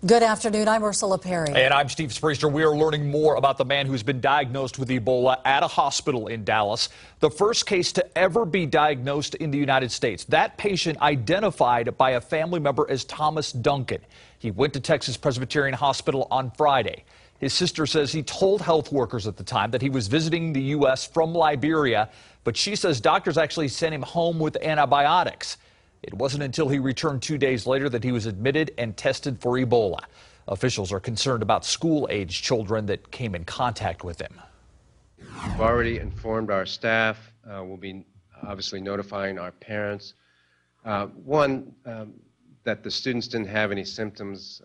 Good afternoon. I'm Ursula Perry. And I'm Steve Spriester. We are learning more about the man who's been diagnosed with Ebola at a hospital in Dallas. The first case to ever be diagnosed in the United States. That patient identified by a family member as Thomas Duncan. He went to Texas Presbyterian Hospital on Friday. His sister says he told health workers at the time that he was visiting the U.S. from Liberia, but she says doctors actually sent him home with antibiotics. It wasn't until he returned 2 days later that he was admitted and tested for Ebola. Officials are concerned about school-age children that came in contact with him. We've already informed our staff. We'll be obviously notifying our parents. That the students didn't have any symptoms,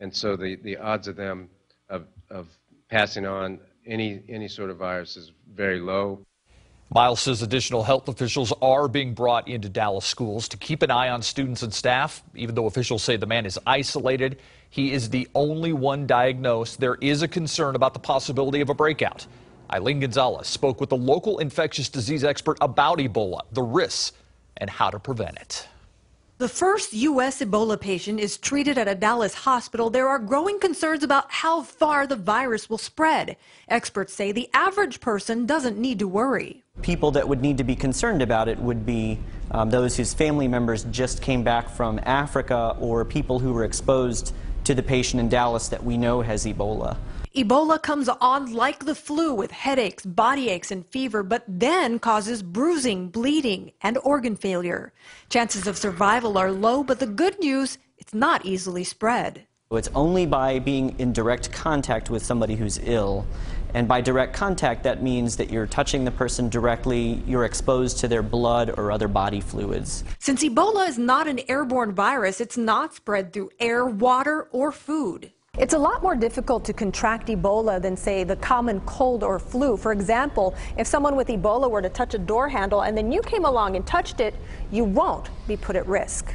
and so the odds of them of passing on any sort of virus is very low. Miles says additional health officials are being brought into Dallas schools to keep an eye on students and staff. Even though officials say the man is isolated, he is the only one diagnosed. There is a concern about the possibility of a breakout. Eileen Gonzalez spoke with the local infectious disease expert about Ebola, the risks, and how to prevent it. The first U.S. Ebola patient is treated at a Dallas hospital. There are growing concerns about how far the virus will spread. Experts say the average person doesn't need to worry. People that would need to be concerned about it would be those whose family members just came back from Africa, or people who were exposed to the patient in Dallas that we know has Ebola. Ebola comes on like the flu with headaches, body aches, and fever, but then causes bruising, bleeding, and organ failure. Chances of survival are low, but the good news, it's not easily spread. It's only by being in direct contact with somebody who's ill. And by direct contact, that means that you're touching the person directly, you're exposed to their blood or other body fluids. Since Ebola is not an airborne virus, it's not spread through air, water, or food. It's a lot more difficult to contract Ebola than, say, the common cold or flu. For example, if someone with Ebola were to touch a door handle and then you came along and touched it, you won't be put at risk.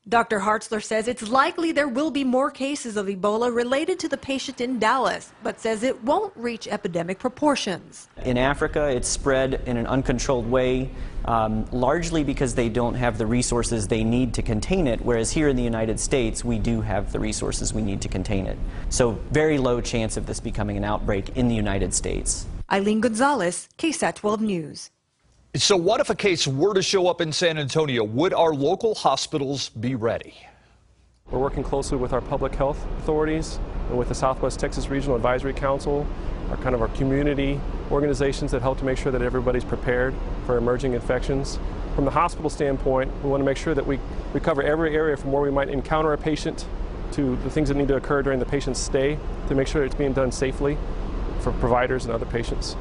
Dr. Hartzler says it's likely there will be more cases of Ebola related to the patient in Dallas, but says it won't reach epidemic proportions. In Africa, it's spread in an uncontrolled way, largely because they don't have the resources they need to contain it, whereas here in the United States, we do have the resources we need to contain it. So very low chance of this becoming an outbreak in the United States. Eileen Gonzalez, KSAT 12 News. So what if a case were to show up in San Antonio? Would our local hospitals be ready? We're working closely with our public health authorities and with the Southwest Texas Regional Advisory Council, our community organizations that help to make sure that everybody's prepared for emerging infections. From the hospital standpoint, we want to make sure that we cover every area from where we might encounter a patient to the things that need to occur during the patient's stay to make sure it's being done safely for providers and other patients.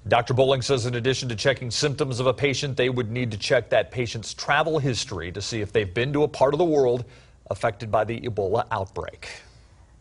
Dr. Bowling says in addition to checking symptoms of a patient, they would need to check that patient's travel history to see if they've been to a part of the world affected by the Ebola outbreak.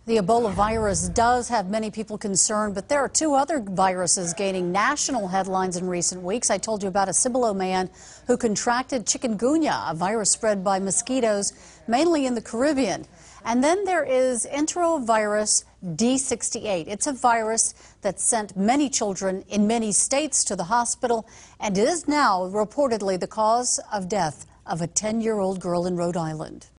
The Ebola virus does have many people concerned, but there are two other viruses gaining national headlines in recent weeks. I told you about a Cibolo man who contracted chikungunya, a virus spread by mosquitoes, mainly in the Caribbean. And then there is enterovirus D68. It's a virus that sent many children in many states to the hospital and is now reportedly the cause of death of a 10-year-old girl in Rhode Island.